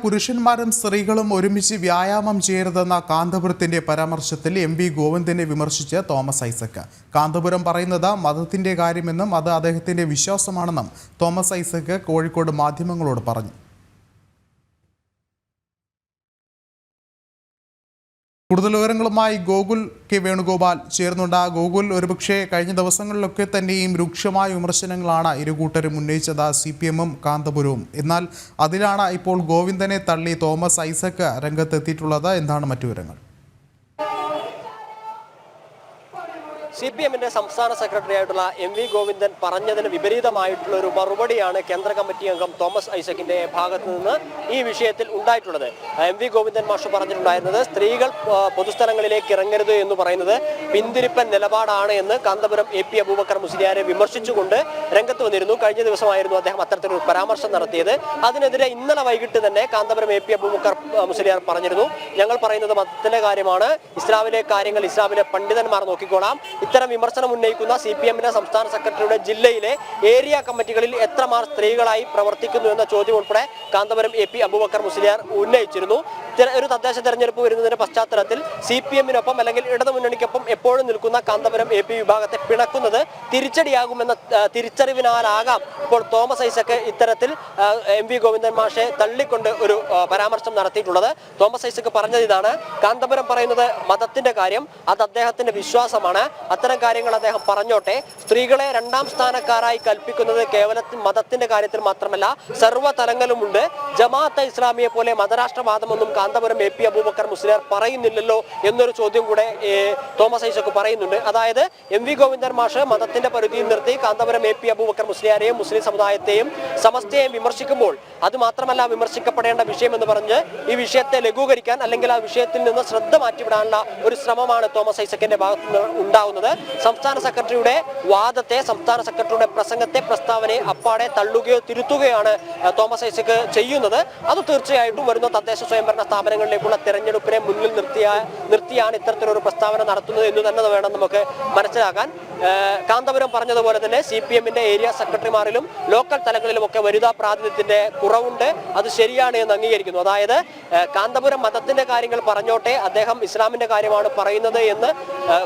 പുരുഷന്മാരും സ്ത്രീകളും ഒരുമിച്ച് വ്യായാമം ചെയ്യരുതെന്ന കാന്തപുരത്തിന്റെ പരാമർശത്തിൽ എം.വി. ഗോവിന്ദനെ വിമർശിച്ച് തോമസ് ഐസക്. കാന്തപുരം പറയുന്നത് മതത്തിന്റെ കാര്യമെന്നും അത് അദ്ദേഹത്തിന്റെ വിശ്വാസമാണെന്നും തോമസ് ഐസക് കോഴിക്കോട് മാധ്യമങ്ങളോട് പറഞ്ഞു. കൂടുതൽ വിവരങ്ങളുമായി ഗോകുൽ കെ വേണുഗോപാൽ ചേർന്നുണ്ട്. ഗോകുൽ, ഒരുപക്ഷെ കഴിഞ്ഞ ദിവസങ്ങളിലൊക്കെ തന്നെയും രൂക്ഷമായ വിമർശനങ്ങളാണ് ഇരുകൂട്ടരും ഉന്നയിച്ചത്, CPM-ഉം കാന്തപുരവും. എന്നാൽ അതിലാണ് ഇപ്പോൾ ഗോവിന്ദനെ തള്ളി തോമസ് ഐസക് രംഗത്തെത്തിയിട്ടുള്ളത്. എന്താണ് മറ്റു വിവരങ്ങൾ? CPM-ന്റെ സംസ്ഥാന സെക്രട്ടറി ആയിട്ടുള്ള എം.വി. ഗോവിന്ദൻ പറഞ്ഞതിന് വിപരീതമായിട്ടുള്ള ഒരു മറുപടിയാണ് കേന്ദ്ര കമ്മിറ്റി അംഗം തോമസ് ഐസക്കിന്റെ ഭാഗത്ത് നിന്ന് ഈ വിഷയത്തിൽ ഉണ്ടായിട്ടുള്ളത്. എം.വി. ഗോവിന്ദൻ മാഷ് പറഞ്ഞിട്ടുണ്ടായിരുന്നത് സ്ത്രീകൾ പൊതുസ്ഥലങ്ങളിലേക്ക് ഇറങ്ങരുത് എന്ന് പറയുന്നത് പിന്തിരിപ്പൻ നിലപാടാണ് എന്ന് കാന്തപുരം AP അബൂബക്കർ മുസ്ലിയാരെ വിമർശിച്ചുകൊണ്ട് രംഗത്ത് വന്നിരുന്നു. കഴിഞ്ഞ ദിവസമായിരുന്നു അദ്ദേഹം അത്തരത്തിലൊരു പരാമർശം നടത്തിയത്. അതിനെതിരെ ഇന്നലെ വൈകിട്ട് തന്നെ കാന്തപുരം AP അബൂബക്കർ മുസ്ലിയാർ പറഞ്ഞിരുന്നു, ഞങ്ങൾ പറയുന്നത് മതത്തിന്റെ കാര്യമാണ്, ഇസ്ലാമിലെ കാര്യങ്ങൾ ഇസ്ലാമിലെ പണ്ഡിതന്മാർ നോക്കിക്കോളാം. ഇത്തരം വിമർശനം ഉന്നയിക്കുന്ന CPM-ന്റെ സംസ്ഥാന സെക്രട്ടറിയുടെ ജില്ലയിലെ ഏരിയ കമ്മിറ്റികളിൽ എത്രമാർ സ്ത്രീകളായി പ്രവർത്തിക്കുന്നു എന്ന ചോദ്യം ഉൾപ്പെടെ കാന്തപുരം AP അബൂബക്കർ മുസ്ലിയാർ ഉന്നയിച്ചിരുന്നു. ഒരു തദ്ദേശ തെരഞ്ഞെടുപ്പ് വരുന്നതിന്റെ പശ്ചാത്തലത്തിൽ CPM-നൊപ്പം അല്ലെങ്കിൽ ഇടതുമുന്നണിക്കൊപ്പം എപ്പോഴും നിൽക്കുന്ന കാന്തപുരം AP വിഭാഗത്തെ പിണക്കുന്നത് തിരിച്ചടിയാകുമെന്ന തിരിച്ചറിവിനാലാകാം ഇപ്പോൾ തോമസ് ഐസക് ഇത്തരത്തിൽ എം.വി. ഗോവിന്ദൻ മാഷെ തള്ളിക്കൊണ്ട് ഒരു പരാമർശം നടത്തിയിട്ടുള്ളത്. തോമസ് ഐസക് പറഞ്ഞത് ഇതാണ്, കാന്തപുരം പറയുന്നത് മതത്തിന്റെ കാര്യം അത് അദ്ദേഹത്തിന്റെ വിശ്വാസമാണ്, അത്തരം കാര്യങ്ങൾ അദ്ദേഹം പറഞ്ഞോട്ടെ. സ്ത്രീകളെ രണ്ടാം സ്ഥാനക്കാരായി കൽപ്പിക്കുന്നത് കേവലത്തിൽ മതത്തിന്റെ കാര്യത്തിൽ മാത്രമല്ല സർവ്വതലങ്ങളിലുമുണ്ട്. ജമാഅത്തെ ഇസ്ലാമിയെ പോലെ മതരാഷ്ട്രവാദമൊന്നും കാന്തപുരം AP അബൂബക്കർ മുസ്ലിയാർ പറയുന്നില്ലല്ലോ എന്നൊരു ചോദ്യം കൂടെ തോമസ് ഐസക് പറയുന്നുണ്ട്. അതായത് എം.വി. ഗോവിന്ദൻ മാഷ് മതത്തിന്റെ പരിധിയിൽ നിർത്തി കാന്തപുരം AP അബൂബക്കർ മുസ്ലിയാരെയും മുസ്ലിം സമുദായത്തെയും സമസ്തയെയും വിമർശിക്കുമ്പോൾ അത് മാത്രമല്ല വിമർശിക്കപ്പെടേണ്ട വിഷയം എന്ന് പറഞ്ഞ് ഈ വിഷയത്തെ ലഘൂകരിക്കാൻ അല്ലെങ്കിൽ ആ വിഷയത്തിൽ നിന്ന് ശ്രദ്ധ മാറ്റിവിടാനുള്ള ഒരു ശ്രമമാണ് തോമസ് ഐസക്കിന്റെ ഭാഗത്ത് നിന്ന് ഉണ്ടാവുന്നത്. സംസ്ഥാന സെക്രട്ടറിയുടെ വാദത്തെ, സംസ്ഥാന സെക്രട്ടറിയുടെ പ്രസംഗത്തെ, പ്രസ്താവനയെ അപ്പാടെ തള്ളുകയോ തിരുത്തുകയാണ് തോമസ് ഐസക് ചെയ്യുന്നത്. അത് തീർച്ചയായിട്ടും വരുന്ന തദ്ദേശ സ്വയംഭരണ സ്ഥാപനങ്ങളിലേക്കുള്ള തെരഞ്ഞെടുപ്പിനെ മുന്നിൽ നിർത്തിയാണ് ഇത്തരത്തിലൊരു പ്രസ്താവന നടത്തുന്നത് എന്ന് തന്നെ വേണം നമുക്ക് മനസ്സിലാക്കാൻ. കാന്തപുരം പറഞ്ഞതുപോലെ തന്നെ CPM-ന്റെ ഏരിയ സെക്രട്ടറിമാരിലും ലോക്കൽ തലങ്ങളിലുമൊക്കെ വനിതാ പ്രാതിനിധ്യത്തിന്റെ കുറവുണ്ട്, അത് ശരിയാണ് എന്ന് അംഗീകരിക്കുന്നു. അതായത് കാന്തപുരം മതത്തിന്റെ കാര്യങ്ങൾ പറഞ്ഞോട്ടെ, അദ്ദേഹം ഇസ്ലാമിന്റെ കാര്യമാണ് പറയുന്നത് എന്ന്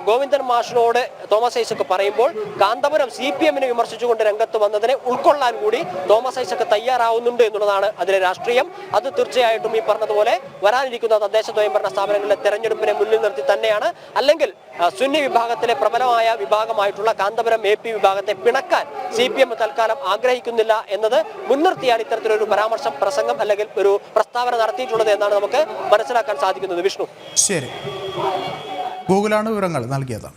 ഗോവിന്ദൻ മാഷിനോട് തോമസ് ഐസക് പറയുമ്പോൾ കാന്തപുരം CPM-നെ വിമർശിച്ചുകൊണ്ട് രംഗത്ത് വന്നതിനെ ഉൾക്കൊള്ളാൻ കൂടി തോമസ് ഐസക് തയ്യാറാവുന്നുണ്ട് എന്നുള്ളതാണ് അതിലെ രാഷ്ട്രീയം. അത് തീർച്ചയായിട്ടും ഈ പറഞ്ഞതുപോലെ വരാനിരിക്കുന്ന തദ്ദേശ സ്വയംഭരണ സ്ഥാപനങ്ങളിലെ തെരഞ്ഞെടുപ്പിനെ മുന്നിൽ നിർത്തി തന്നെയാണ്. അല്ലെങ്കിൽ സുന്നി വിഭാഗത്തിലെ പ്രബലമായ വിഭാഗമായിട്ടുള്ള കാന്തപുരം AP വിഭാഗത്തെ പിണക്കാൻ CPM തൽക്കാലം ആഗ്രഹിക്കുന്നില്ല എന്നത് മുൻനിർത്തിയാണ് ഇത്തരത്തിലൊരു പരാമർശം, പ്രസംഗം അല്ലെങ്കിൽ ഒരു പ്രസ്താവന നടത്തിയിട്ടുള്ളത് എന്നാണ് നമുക്ക് മനസ്സിലാക്കാൻ സാധിക്കുന്നത്. വിഷ്ണു, ശരി, ഗൂഗിളാണ് വിവരങ്ങൾ നൽകിയത്.